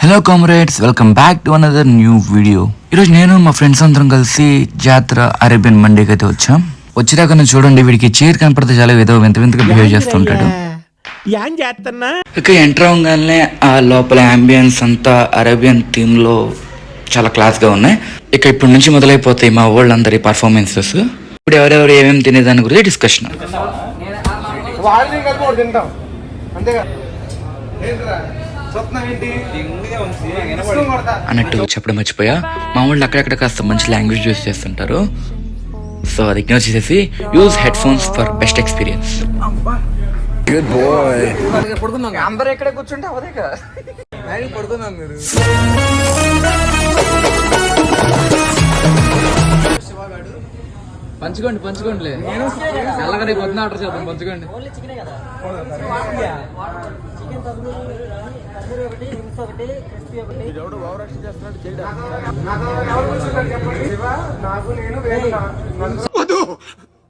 Hello comrades, welcome back to another new video. ఈరోజు నేను మా ఫ్రెండ్స్ అందరం కలిసి జాతర అరేబియన్ మండీకి అయితే వచ్చాం. వచ్చినాక చూడండి, వీడికి చైర్ కనపడితే చాలా ఏదో వింత వింతగా బిహేవ్ చేస్తుంటాడు. ఇక ఎంటర్ అవగానే ఆ లోపల అంబియన్స్ అంతా అరేబియన్ థీమ్ లో చాలా క్లాస్ గా ఉన్నాయి. ఇక ఇప్పటి నుంచి మొదలైపోతాయి మా వాళ్ళందరి పర్ఫార్మెన్సెస్. ఇప్పుడు ఎవరెవరు ఏమేమి తినేదాని గురించి డిస్కషన్ అన్నట్టు చెప్పడం మర్చిపోయా. మా వాళ్ళు అక్కడక్కడ కాస్త మంచి లాంగ్వేజ్ యూజ్ చేస్తుంటారు, సో అది ఇగ్నోర్ చేసేసి use headphones for best experience. Good bye. అందరూ ఎక్కడ కూర్చుంటే అవదే కదా పడుకున్నాం మీరు. పంచుకోండి పంచుకోండిలే, చల్లగా పొద్దున ఆర్డర్ చేద్దాం. పంచుకోండి.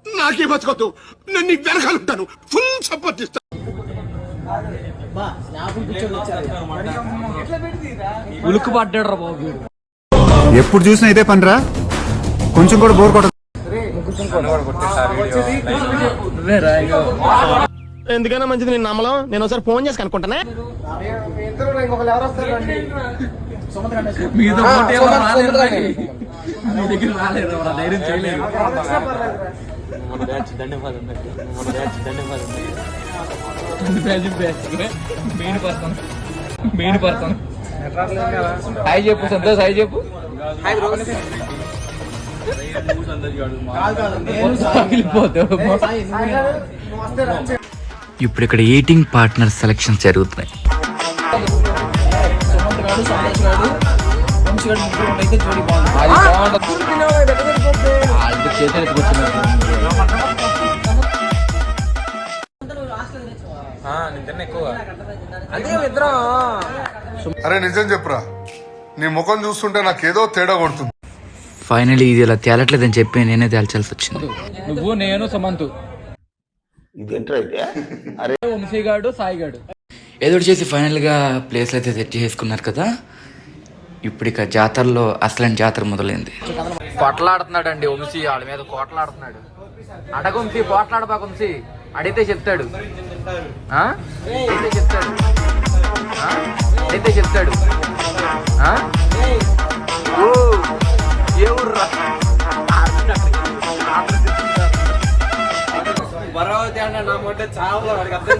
నాకే బతకొద్దు, నేను నీకు వెనకాలంటాను, ఫుల్ సపోర్ట్ ఇస్తాను. ఉలుక్కు పడ్డాడు రా బాబు. ఎప్పుడు చూసినా ఇదే పనిరా, కొంచెం కూడా బోర్ కొట్టదు. ఎందుకైనా మంచిది నేను నమ్మలం. నేను ఒకసారి ఫోన్ చేసి కనుక్కుంటానే. మెయిన్ పర్సన్ హాయ్ చెప్పు సంతోష్, హాయ్ చెప్పు. ఇప్పుడు ఇక్కడ ఈటింగ్ పార్ట్నర్ సెలెక్షన్ జరుగుతున్నాయి. అరే నిజం చెప్పురా, నీ ముఖం చూస్తుంటే నాకేదో తేడా కొడుతుంది. ఫైనలీ ఇది ఇలా తేలట్లేదని చెప్పి నేనే తేల్చాల్సి వచ్చింది. నువ్వు, నేను, సమంతు, వంశీగాడు, సాయిగాడు ఏదో చేసి ఫైనల్ గా ప్లేస్ అయితే సెట్ చేసుకున్నారు కదా. ఇప్పుడు ఇక జాతరలో అసలైన జాతర మొదలైంది. కొట్లాడుతున్నాడు అండి వంశీ, వాళ్ళ మీద కోట్లాడుతున్నాడు. అడగ వంశీ, పోట్లాడబాక వంశీ, అడిగితే చెప్తాడు, అడిగితే చెప్తాడు, అడిగితే చెప్తాడు. ఏ ఊర్రా బరావతి అన్న నా మొట్ట చాలా వాడికి అర్థం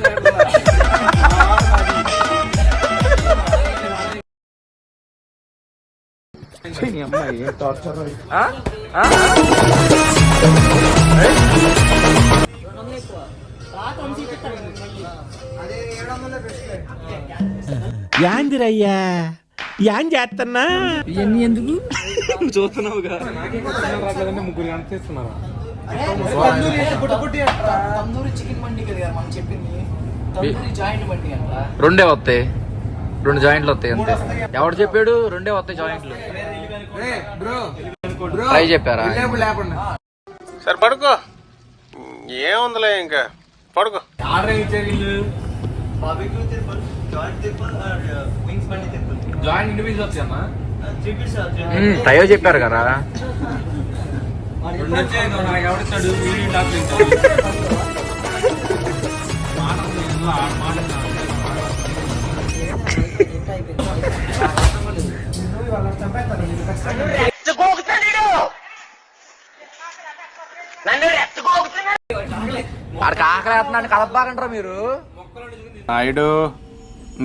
యాందిరయ్యా యాన్ చేస్తున్నా. ఇవన్నీ ఎందుకు చూస్తున్నావుగా, ముగ్గురు కనిపిస్తున్నావా? రెండే వస్తాయి, 2 జాయింట్లు వస్తాయి అంతే. ఎవడు చెప్పాడు 2 వస్తాయి జాయింట్లు? ట్రై చెప్పారా? సరే పడుకో, ఏముందిలే ఇంకా పడుకో. ట్రయో చెప్పారు కదా. వాడికి ఆకలి వేస్తున్నాడు, కలపాకంటారా మీరు? నాయుడు,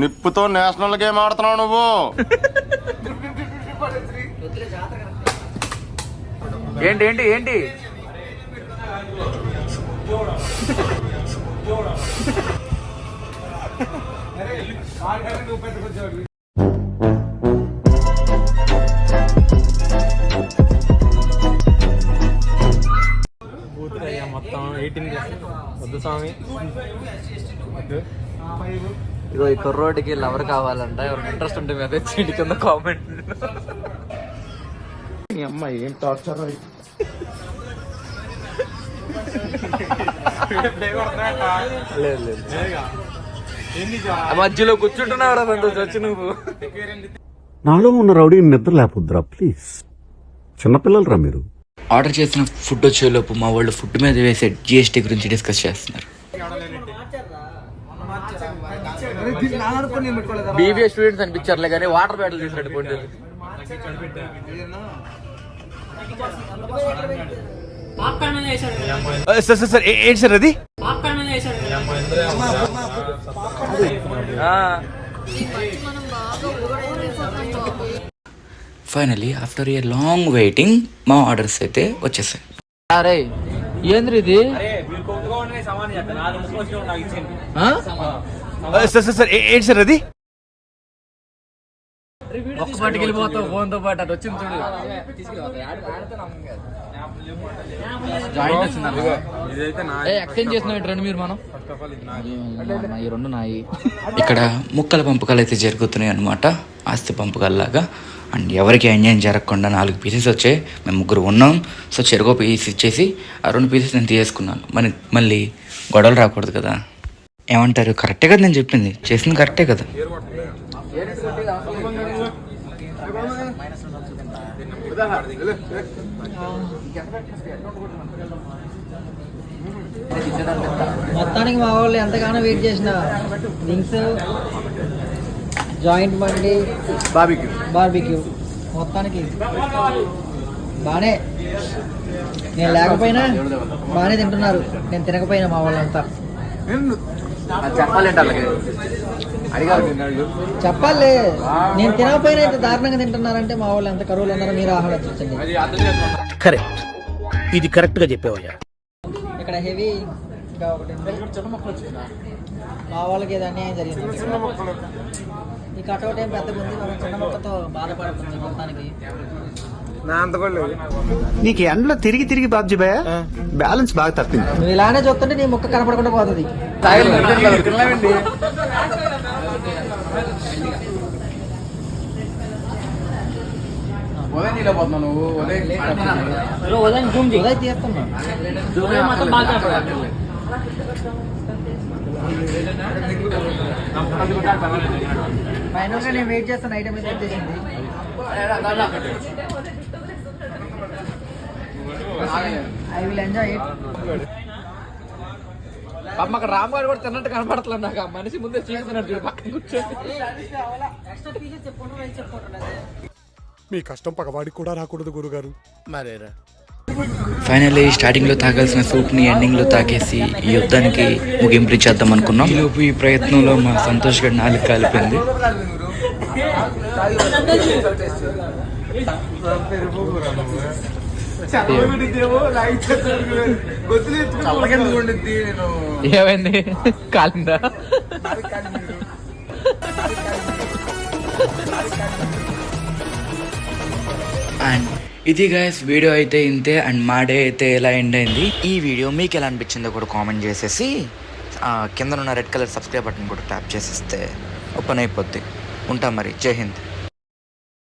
నిప్పుతో నేషనల్ గేమ్ ఆడుతున్నావు నువ్వు. ఏంటి ఏంటి ఏంటి మొత్తం 18 వద్దు స్వామి. ఇగో ఈ కుర్రోడికి లవర్ కావాలంట. ఎవరికి ఇంట్రెస్ట్ ఉంటే మీద చేయండి కింద కామెంట్. అమ్మాయి ఏం టార్చర్. లేదు లేదు మధ్యలో కూర్చుంటున్నావురా సంతోష్ వచ్చి నువ్వు. నాలో ఉన్న రౌడీ నిద్ర లేకపోద్దురా ప్లీజ్. చిన్నపిల్లలరా మీరు. ఆర్డర్ చేసిన ఫుడ్ వచ్చేలోపు మా వాళ్ళు ఫుడ్ మీద వేసే జిఎస్టీ గురించి డిస్కస్ చేస్తున్నారు. బీబీఏ స్టూడెంట్స్ అనిపించారులే కానీ వాటర్ బాటిల్ తీసుకురండి పోండి. సార్ ఏంటి సార్ అది? Finally after a long waiting మా ఆర్డర్స్ అయితే వచ్చేసాయి. అరే ఏంద్రి ఇది? సార్ ఏంటి సార్ అది? ఒక్క పాటికి వెళ్ళిపోతావు ఫోన్ తో పాటు. అది వచ్చింది చూడు. జాయింట్ వచ్చింది. ఎక్స్చేంజ్ చేసిన రండి మీరు. మనం ఈ రెండు నాయి. ఇక్కడ ముక్కల పంపకాలు అయితే జరుగుతున్నాయి అనమాట, ఆస్తి పంపకాలలాగా. అండ్ ఎవరికి అన్యాయం జరగకుండా 4 పీసెస్ వచ్చాయి. మేము 3 ఉన్నాం. సో చెరుకో పీస్ ఇచ్చేసి ఆ 2 పీసెస్ నేను తీసుకున్నాను. మళ్ళీ గొడవలు రాకూడదు కదా. ఏమంటారు? కరెక్టే కదా నేను చెప్పింది, చేసింది కరెక్టే కదా. మొత్తానికి మా వాళ్ళు ఎంతగానో వెయిట్ చేసిన వింగ్స్, జాయింట్ బండి, బార్బిక్యూ మొత్తానికి బాగానే, నేను లేకపోయినా బాగానే తింటున్నారు. నేను తినకపోయినా మా వాళ్ళంతా చెప్పాలంటే అలాగే చెప్పాలి. నేను తినకపోయినా ఇంత దారుణంగా తింటున్నారంటే మా వాళ్ళు ఎంత కరువులు ఉన్నారో మీరు ఆహ్లాదించండి. కరెక్ట్, ఇది కరెక్ట్ గా చెప్పావయ్యా. ఇక్కడ హెవీ ఇంకా ఒకటి ఉంది. మా వాళ్ళకి ఏదో అన్యాయం జరిగింది. ఈ కటౌట్ ఏం పెద్దగా ఉంది, మనం చిన్న మొక్కతో బాధపడుతుంది మొత్తానికి. నీకు ఎండలో తిరిగి తిరిగి బాబ్జీబాయ్ బ్యాలెన్స్ బాగా తప్పింది. నువ్వు ఇలానే చూస్తుంటే నీ మొక్క కనపడకుండా పోతుంది. ఉదయ్ తీస్తున్నా. ఫైనల్గా నేను వెయిట్ చేస్తాను. ఐటమ్ అయితే వచ్చేసింది. I will enjoy it. అక్కడ రామ్ గారు కూడా తిన్నట్టు కనపడట్లేదు నాకు. ఆ మనిషి ముందే చేస్తున్నట్టు పక్కన కూర్చొని. మీ కష్టం పగవాడికి కూడా రాకూడదు గురుగారు. మరేరా ఫైనల్లీ స్టార్టింగ్లో తాగాల్సిన సూప్ని ఎండింగ్లో తాగేసి ఈ యుద్ధానికి ముగింపు ఇచ్చేద్దాం అనుకున్నాం. ఈలోపు ఈ ప్రయత్నంలో మా సంతోష్ గడ్ నాలుగు కాలిపోయింది. ఏమైంది? కాలిందా? అండ్ ఇది గైస్ వీడియో అయితే ఇంతే. అండ్ మా డే అయితే ఎలా ఎండ్ అయింది. ఈ వీడియో మీకు ఎలా అనిపించిందో కూడా కామెంట్ చేసేసి కింద ఉన్న రెడ్ కలర్ సబ్స్క్రైబ్ బటన్ కూడా ట్యాప్ చేసేస్తే ఓపెన్ అయిపోద్ది. ఉంటాం మరి. జై హింద్.